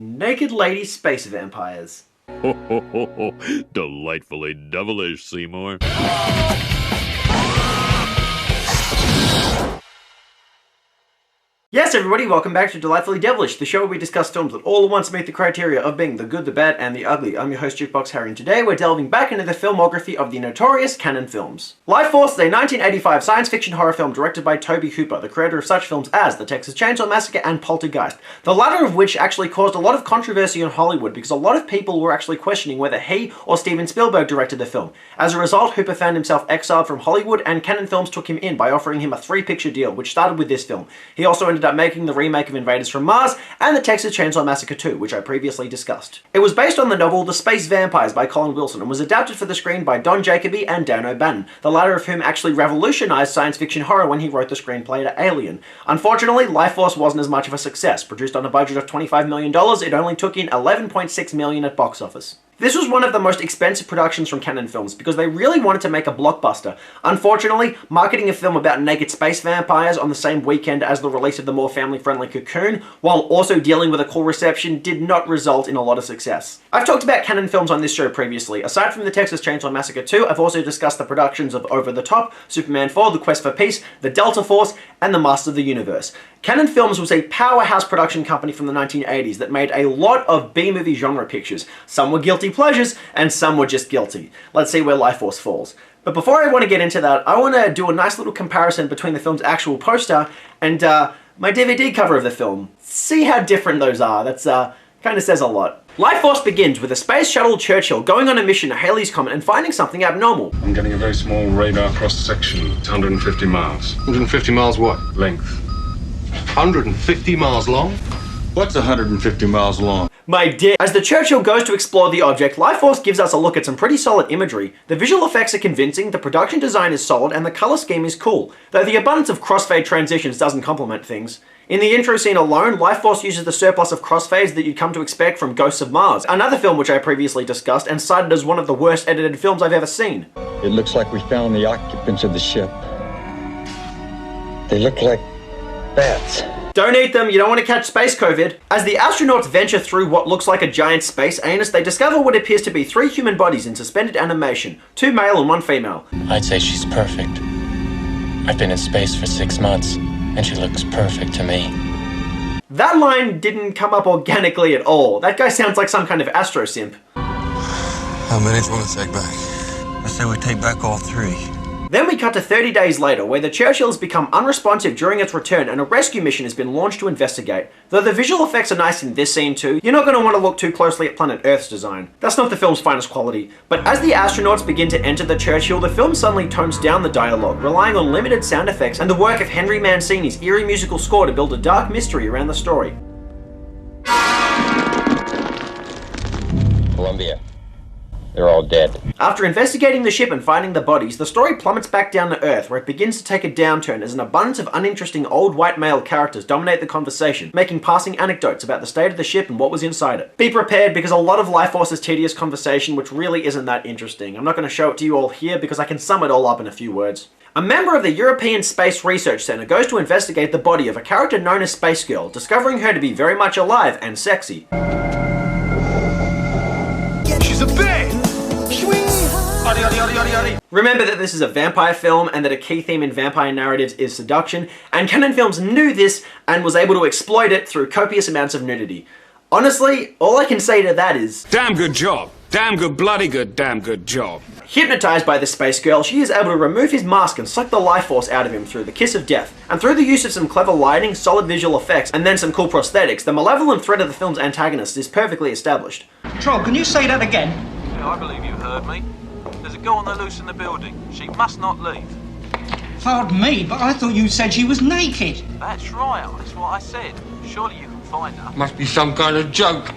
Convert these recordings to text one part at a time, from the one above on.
Naked lady space vampires. Ho ho ho ho! Delightfully devilish, Seymour. Yes, everybody, welcome back to Delightfully Devilish, the show where we discuss films that all at once meet the criteria of being the good, the bad, and the ugly. I'm your host, Jukebox Harry, and today we're delving back into the filmography of the notorious canon films. Lifeforce is a 1985 science fiction horror film directed by Tobe Hooper, the creator of such films as The Texas Chainsaw Massacre and Poltergeist, the latter of which actually caused a lot of controversy in Hollywood because a lot of people were actually questioning whether he or Steven Spielberg directed the film. As a result, Hooper found himself exiled from Hollywood, and Canon Films took him in by offering him a 3-picture deal, which started with this film. He also ended up making the remake of Invaders from Mars and The Texas Chainsaw Massacre 2, which I previously discussed. It was based on the novel The Space Vampires by Colin Wilson and was adapted for the screen by Don Jacoby and Dan O'Bannon, the latter of whom actually revolutionized science fiction horror when he wrote the screenplay to Alien. Unfortunately, Lifeforce wasn't as much of a success. Produced on a budget of $25 million, it only took in $11.6 million at box office. This was one of the most expensive productions from Canon Films because they really wanted to make a blockbuster. Unfortunately, marketing a film about naked space vampires on the same weekend as the release of the more family-friendly Cocoon, while also dealing with a cool reception, did not result in a lot of success. I've talked about Canon Films on this show previously. Aside from the Texas Chainsaw Massacre 2, I've also discussed the productions of Over the Top, Superman 4, The Quest for Peace, The Delta Force, and The Master of the Universe. Canon Films was a powerhouse production company from the 1980s that made a lot of B-movie genre pictures. Some were guilty pleasures, and some were just guilty. Let's see where Lifeforce falls. But before I want to get into that, I want to do a nice little comparison between the film's actual poster and my DVD cover of the film. See how different those are. That's kind of says a lot. Lifeforce begins with a space shuttle Churchill going on a mission to Halley's Comet and finding something abnormal. I'm getting a very small radar cross-section. It's 150 miles. 150 miles what? Length. 150 miles long? What's 150 miles long? My dick. As the Churchill goes to explore the object, Lifeforce gives us a look at some pretty solid imagery. The visual effects are convincing, the production design is solid, and the color scheme is cool, though the abundance of crossfade transitions doesn't complement things. In the intro scene alone, Lifeforce uses the surplus of crossfades that you'd come to expect from Ghosts of Mars, another film which I previously discussed and cited as one of the worst edited films I've ever seen. It looks like we found the occupants of the ship. They look like bats. Don't eat them, you don't want to catch space COVID. As the astronauts venture through what looks like a giant space anus, they discover what appears to be 3 human bodies in suspended animation, 2 male and 1 female. I'd say she's perfect. I've been in space for 6 months, and she looks perfect to me. That line didn't come up organically at all. That guy sounds like some kind of astro simp. How many do you want to take back? I say we take back all 3. Then we cut to 30 days later, where the Churchill has become unresponsive during its return and a rescue mission has been launched to investigate. Though the visual effects are nice in this scene too, you're not going to want to look too closely at Planet Earth's design. That's not the film's finest quality. But as the astronauts begin to enter the Churchill, the film suddenly tones down the dialogue, relying on limited sound effects and the work of Henry Mancini's eerie musical score to build a dark mystery around the story. Columbia. They're all dead. After investigating the ship and finding the bodies, the story plummets back down to Earth, where it begins to take a downturn as an abundance of uninteresting old white male characters dominate the conversation, making passing anecdotes about the state of the ship and what was inside it. Be prepared, because a lot of Lifeforce's tedious conversation, which really isn't that interesting. I'm not going to show it to you all here because I can sum it all up in a few words. A member of the European Space Research Center goes to investigate the body of a character known as Space Girl, discovering her to be very much alive and sexy. She's a bear! Remember that this is a vampire film and that a key theme in vampire narratives is seduction, and Canon Films knew this and was able to exploit it through copious amounts of nudity. Honestly, all I can say to that is, damn good job. Damn good, bloody good, damn good job. Hypnotized by the space girl, she is able to remove his mask and suck the life force out of him through the kiss of death. And through the use of some clever lighting, solid visual effects, and then some cool prosthetics, the malevolent threat of the film's antagonist is perfectly established. Troll, can you say that again? Yeah, I believe you heard me. There's a girl on the loose in the building. She must not leave. Pardon me, but I thought you said she was naked. That's right, that's what I said. Surely you can find her. Must be some kind of joke.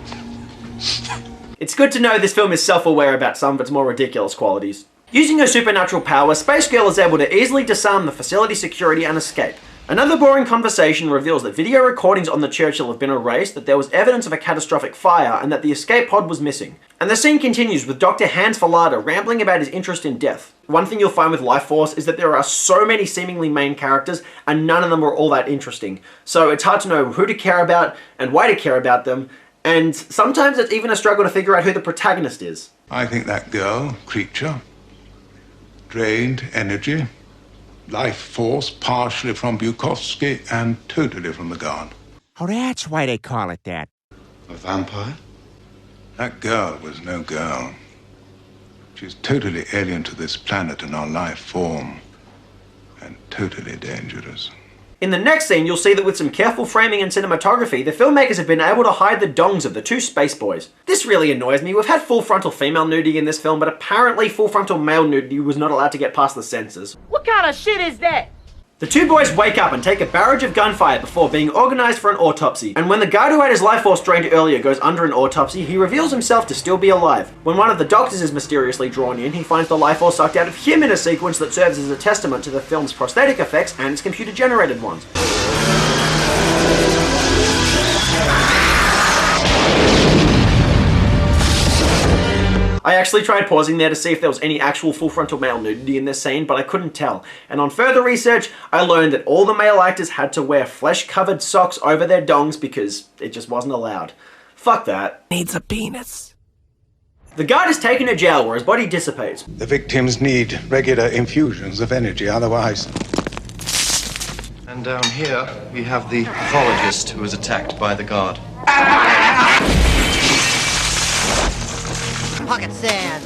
It's good to know this film is self-aware about some of its more ridiculous qualities. Using her supernatural power, Space Girl is able to easily disarm the facility security and escape. Another boring conversation reveals that video recordings on the Churchill have been erased, that there was evidence of a catastrophic fire, and that the escape pod was missing. And the scene continues with Dr. Hans Fallada rambling about his interest in death. One thing you'll find with Lifeforce is that there are so many seemingly main characters, and none of them are all that interesting. So it's hard to know who to care about and why to care about them, And sometimes it's even a struggle to figure out who the protagonist is. I think that girl, creature, drained energy, life force partially from Bukowski and totally from the god. Oh, that's why they call it that. A vampire? That girl was no girl. She's totally alien to this planet and our life form, and totally dangerous. In the next scene, you'll see that with some careful framing and cinematography, the filmmakers have been able to hide the dongs of the two space boys. This really annoys me. We've had full frontal female nudity in this film, but apparently full frontal male nudity was not allowed to get past the censors. What kind of shit is that? The two boys wake up and take a barrage of gunfire before being organized for an autopsy, and when the guy who had his life force drained earlier goes under an autopsy, he reveals himself to still be alive. When one of the doctors is mysteriously drawn in, he finds the life force sucked out of him in a sequence that serves as a testament to the film's prosthetic effects and its computer-generated ones. I actually tried pausing there to see if there was any actual full frontal male nudity in this scene, but I couldn't tell. And on further research, I learned that all the male actors had to wear flesh-covered socks over their dongs because it just wasn't allowed. Fuck that. Needs a penis. The guard is taken to jail where his body dissipates. The victims need regular infusions of energy, otherwise... And down here, we have the pathologist who was attacked by the guard. Pocket sand.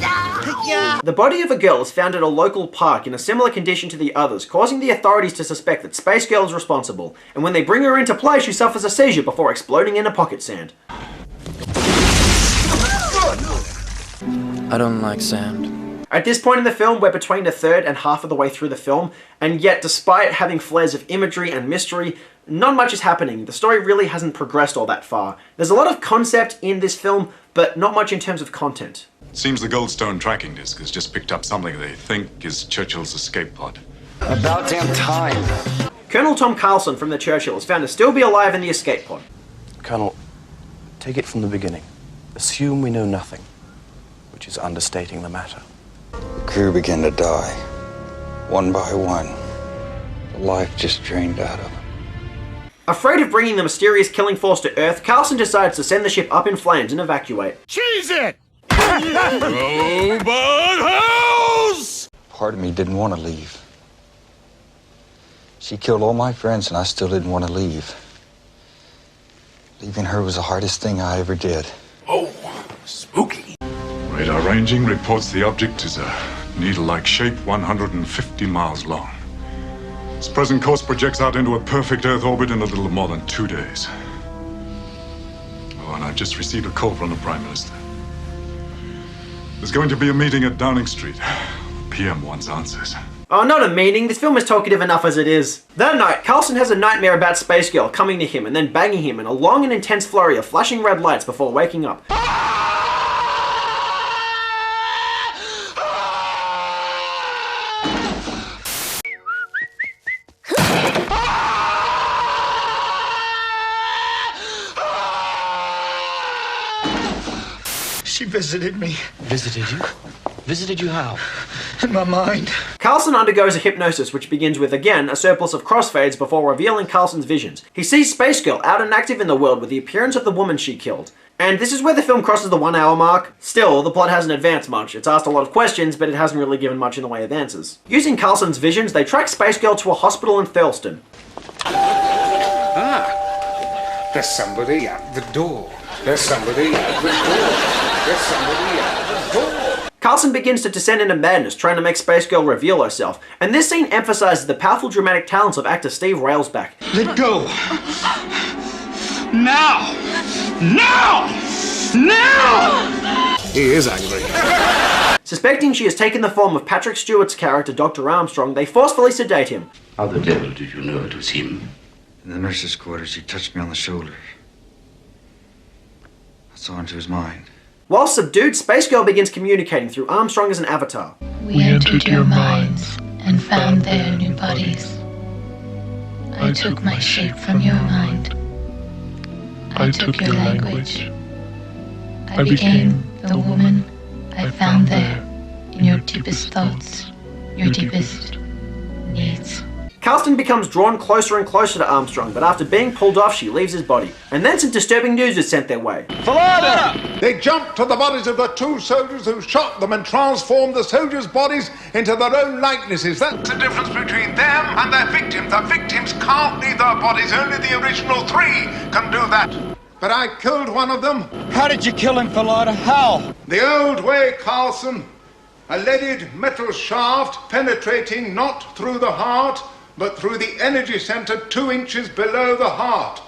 The body of a girl is found at a local park in a similar condition to the others, causing the authorities to suspect that Space Girl is responsible, and when they bring her into play, she suffers a seizure before exploding in a pocket sand. I don't like sand. At this point in the film, we're between a third and half of the way through the film, and yet despite having flares of imagery and mystery, not much is happening. The story really hasn't progressed all that far. There's a lot of concept in this film, but not much in terms of content. Seems the Goldstone tracking disc has just picked up something they think is Churchill's escape pod. About damn time. Colonel Tom Carlson from the Churchill is found to still be alive in the escape pod. Colonel, take it from the beginning. Assume we know nothing, which is understating the matter. The crew began to die, one by one. The life just drained out of them. Afraid of bringing the mysterious killing force to Earth, Carlson decides to send the ship up in flames and evacuate. Cheese it! Robot house! Part of me didn't want to leave. She killed all my friends and I still didn't want to leave. Leaving her was the hardest thing I ever did. Oh, spooky. Radar ranging reports the object is a needle-like shape 150 miles long. Its present course projects out into a perfect Earth orbit in a little more than 2 days. Oh, and I've just received a call from the Prime Minister. There's going to be a meeting at Downing Street. PM wants answers. Oh, not a meeting. This film is talkative enough as it is. That night, Carlson has a nightmare about Space Girl coming to him and then banging him in a long and intense flurry of flashing red lights before waking up. She visited me. Visited you? Visited you how? In my mind. Carlson undergoes a hypnosis which begins with, again, a surplus of crossfades before revealing Carlson's visions. He sees Space Girl out and active in the world with the appearance of the woman she killed. And this is where the film crosses the 1 hour mark. Still, the plot hasn't advanced much. It's asked a lot of questions, but it hasn't really given much in the way of answers. Using Carlson's visions, they track Space Girl to a hospital in Thurleston. Ah, there's somebody at the door. There's somebody at the door. There's somebody at the door. Carlson begins to descend into madness, trying to make Space Girl reveal herself, and this scene emphasizes the powerful dramatic talents of actor Steve Railsback. Let go. Now! Now! Now! He is angry. Suspecting she has taken the form of Patrick Stewart's character, Dr. Armstrong, they forcefully sedate him. How the devil did you know it was him? In the nurse's quarters, he touched me on the shoulder. I saw into his mind. While subdued, Space Girl begins communicating through Armstrong as an avatar. We entered your minds and found there new bodies. I took my shape from your mind. I took your language. I became the woman I found there in your deepest thoughts, your deepest needs. Carlston becomes drawn closer and closer to Armstrong, but after being pulled off, she leaves his body. And then some disturbing news is sent their way. They jumped to the bodies of the two soldiers who shot them and transformed the soldiers' bodies into their own likenesses. That's the difference between them and their victims. The victims can't leave their bodies. Only the original three can do that. But I killed one of them. How did you kill him, Philada? How? The old way, Carlson. A leaded metal shaft penetrating not through the heart, but through the energy center 2 inches below the heart.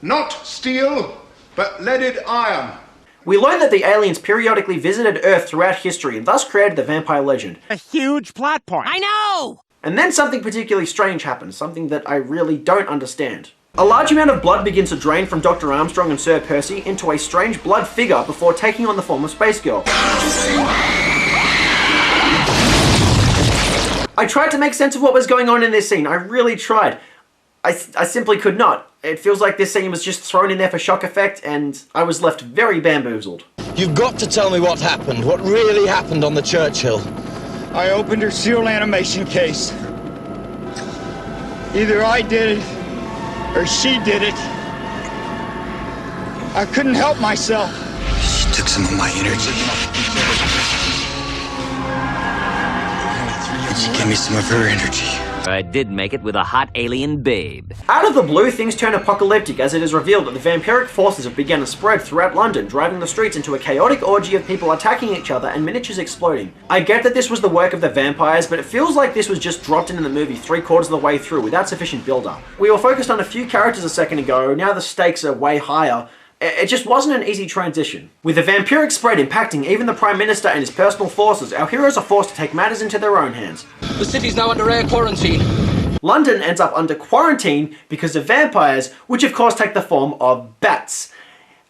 Not steel, but leaded iron. We learn that the aliens periodically visited Earth throughout history and thus created the vampire legend. A huge plot point. I know! And then something particularly strange happens, something that I really don't understand. A large amount of blood begins to drain from Dr. Armstrong and Sir Percy into a strange blood figure before taking on the form of Space Girl. I tried to make sense of what was going on in this scene. I really tried. I simply could not. It feels like this scene was just thrown in there for shock effect, and I was left very bamboozled. You've got to tell me what happened, what really happened on the Churchill. I opened her seal animation case. Either I did it, or she did it. I couldn't help myself. She took some of my energy. And she gave me some of her energy. I did make it with a hot alien babe. Out of the blue, things turn apocalyptic as it is revealed that the vampiric forces have begun to spread throughout London, driving the streets into a chaotic orgy of people attacking each other and miniatures exploding. I get that this was the work of the vampires, but it feels like this was just dropped in the movie 3/4 of the way through without sufficient build-up. We were focused on a few characters a second ago, now the stakes are way higher. It just wasn't an easy transition. With the vampiric spread impacting even the Prime Minister and his personal forces, our heroes are forced to take matters into their own hands. The city's now under air quarantine. London ends up under quarantine because of vampires, which of course take the form of bats.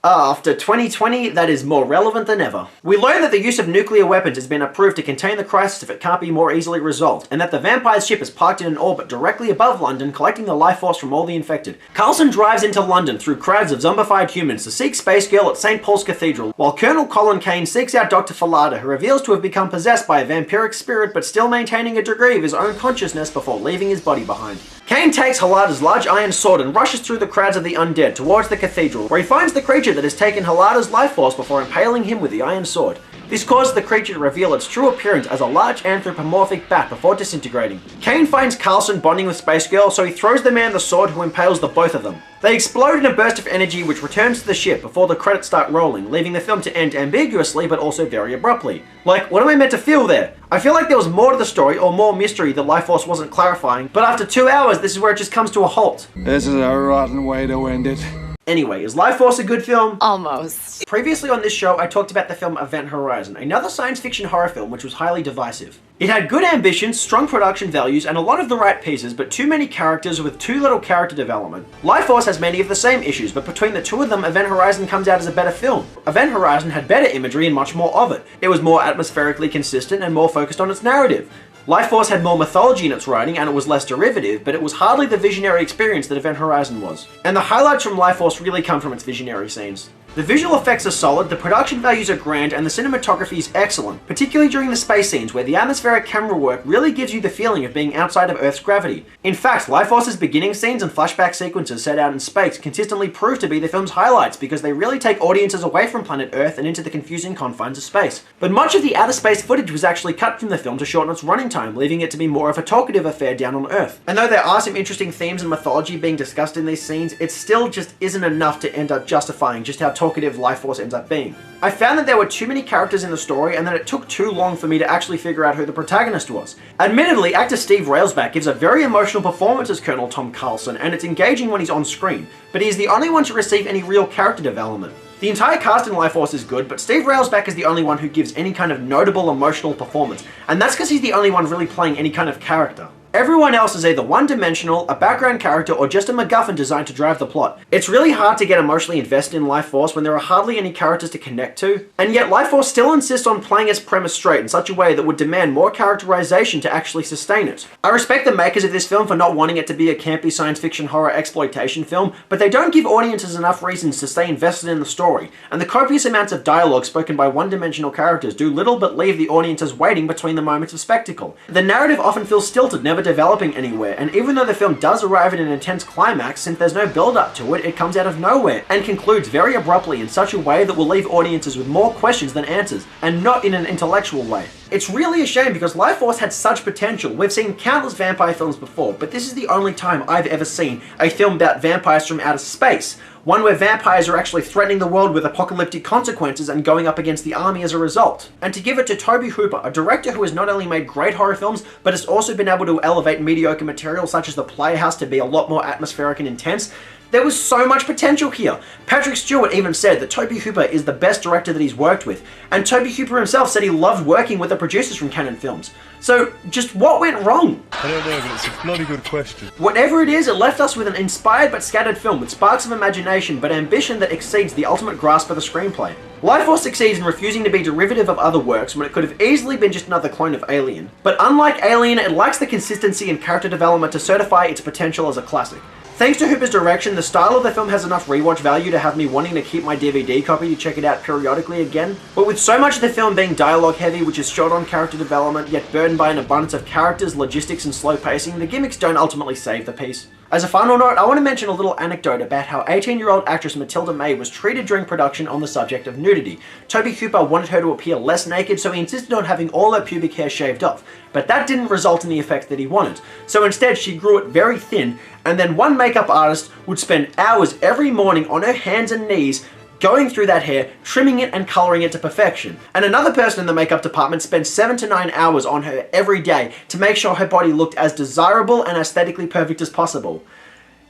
After 2020, that is more relevant than ever. We learn that the use of nuclear weapons has been approved to contain the crisis if it can't be more easily resolved, and that the vampire's ship is parked in an orbit directly above London, collecting the life force from all the infected. Carlson drives into London through crowds of zombified humans to seek Space Girl at St. Paul's Cathedral, while Colonel Colin Kane seeks out Dr. Philada, who reveals to have become possessed by a vampiric spirit but still maintaining a degree of his own consciousness before leaving his body behind. Kane takes Halada's large iron sword and rushes through the crowds of the undead towards the cathedral, where he finds the creature that has taken Halada's life force before impaling him with the iron sword. This causes the creature to reveal its true appearance as a large anthropomorphic bat before disintegrating. Kane finds Carlson bonding with Space Girl, so he throws the man the sword who impales the both of them. They explode in a burst of energy which returns to the ship before the credits start rolling, leaving the film to end ambiguously but also very abruptly. Like, what am I meant to feel there? I feel like there was more to the story or more mystery that Life Force wasn't clarifying, but after 2 hours this is where it just comes to a halt. This is a rotten way to end it. Anyway, is Life Force a good film? Almost. Previously on this show, I talked about the film Event Horizon, another science fiction horror film which was highly divisive. It had good ambitions, strong production values, and a lot of the right pieces, but too many characters with too little character development. Life Force has many of the same issues, but between the two of them, Event Horizon comes out as a better film. Event Horizon had better imagery and much more of it. It was more atmospherically consistent and more focused on its narrative. Life Force had more mythology in its writing and it was less derivative, but it was hardly the visionary experience that Event Horizon was. And the highlights from Life Force really come from its visionary scenes. The visual effects are solid, the production values are grand, and the cinematography is excellent, particularly during the space scenes where the atmospheric camera work really gives you the feeling of being outside of Earth's gravity. In fact, Life Force's beginning scenes and flashback sequences set out in space consistently prove to be the film's highlights because they really take audiences away from planet Earth and into the confusing confines of space. But much of the outer space footage was actually cut from the film to shorten its running time, leaving it to be more of a talkative affair down on Earth. And though there are some interesting themes and mythology being discussed in these scenes, it still just isn't enough to end up justifying just how talkative Life Force ends up being. I found that there were too many characters in the story and that it took too long for me to actually figure out who the protagonist was. Admittedly, actor Steve Railsback gives a very emotional performance as Colonel Tom Carlson, and it's engaging when he's on screen, but he's the only one to receive any real character development. The entire cast in Life Force is good, but Steve Railsback is the only one who gives any kind of notable emotional performance, and that's because he's the only one really playing any kind of character. Everyone else is either one-dimensional, a background character, or just a MacGuffin designed to drive the plot. It's really hard to get emotionally invested in Life Force when there are hardly any characters to connect to, and yet Life Force still insists on playing its premise straight in such a way that would demand more characterization to actually sustain it. I respect the makers of this film for not wanting it to be a campy science fiction horror exploitation film, but they don't give audiences enough reasons to stay invested in the story, and the copious amounts of dialogue spoken by one-dimensional characters do little but leave the audiences waiting between the moments of spectacle. The narrative often feels stilted, never developing anywhere, and even though the film does arrive at an intense climax, since there's no build-up to it, it comes out of nowhere, and concludes very abruptly in such a way that will leave audiences with more questions than answers, and not in an intellectual way. It's really a shame because Lifeforce had such potential. We've seen countless vampire films before, but this is the only time I've ever seen a film about vampires from outer space. One where vampires are actually threatening the world with apocalyptic consequences and going up against the army as a result. And to give it to Tobe Hooper, a director who has not only made great horror films, but has also been able to elevate mediocre material such as The Playhouse to be a lot more atmospheric and intense, there was so much potential here. Patrick Stewart even said that Tobe Hooper is the best director that he's worked with, and Tobe Hooper himself said he loved working with the producers from Cannon Films. So, just what went wrong? I don't know, but it's a bloody good question. Whatever it is, it left us with an inspired but scattered film with sparks of imagination but ambition that exceeds the ultimate grasp of the screenplay. Lifeforce succeeds in refusing to be derivative of other works when it could have easily been just another clone of Alien. But unlike Alien, it lacks the consistency and character development to certify its potential as a classic. Thanks to Hooper's direction, the style of the film has enough rewatch value to have me wanting to keep my DVD copy to check it out periodically again. But with so much of the film being dialogue heavy, which is short on character development, yet burdened by an abundance of characters, logistics, and slow pacing, the gimmicks don't ultimately save the piece. As a final note, I want to mention a little anecdote about how 18-year-old actress Matilda May was treated during production on the subject of nudity. Tobe Hooper wanted her to appear less naked, so he insisted on having all her pubic hair shaved off. But that didn't result in the effect that he wanted. So instead, she grew it very thin, and then one makeup artist would spend hours every morning on her hands and knees going through that hair, trimming it and colouring it to perfection. And another person in the makeup department spent 7 to 9 hours on her every day to make sure her body looked as desirable and aesthetically perfect as possible.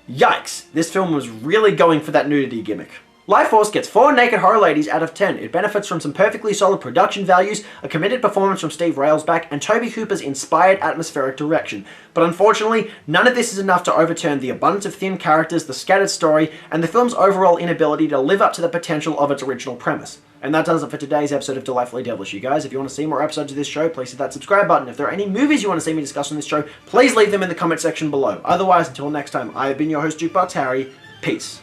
Yikes, this film was really going for that nudity gimmick. Lifeforce gets 4 naked horror ladies out of 10. It benefits from some perfectly solid production values, a committed performance from Steve Railsback, and Tobe Hooper's inspired atmospheric direction. But unfortunately, none of this is enough to overturn the abundance of thin characters, the scattered story, and the film's overall inability to live up to the potential of its original premise. And that does it for today's episode of Delightfully Devilish, you guys. If you want to see more episodes of this show, please hit that subscribe button. If there are any movies you want to see me discuss on this show, please leave them in the comment section below. Otherwise, until next time, I have been your host, Jukebox Harry. Peace.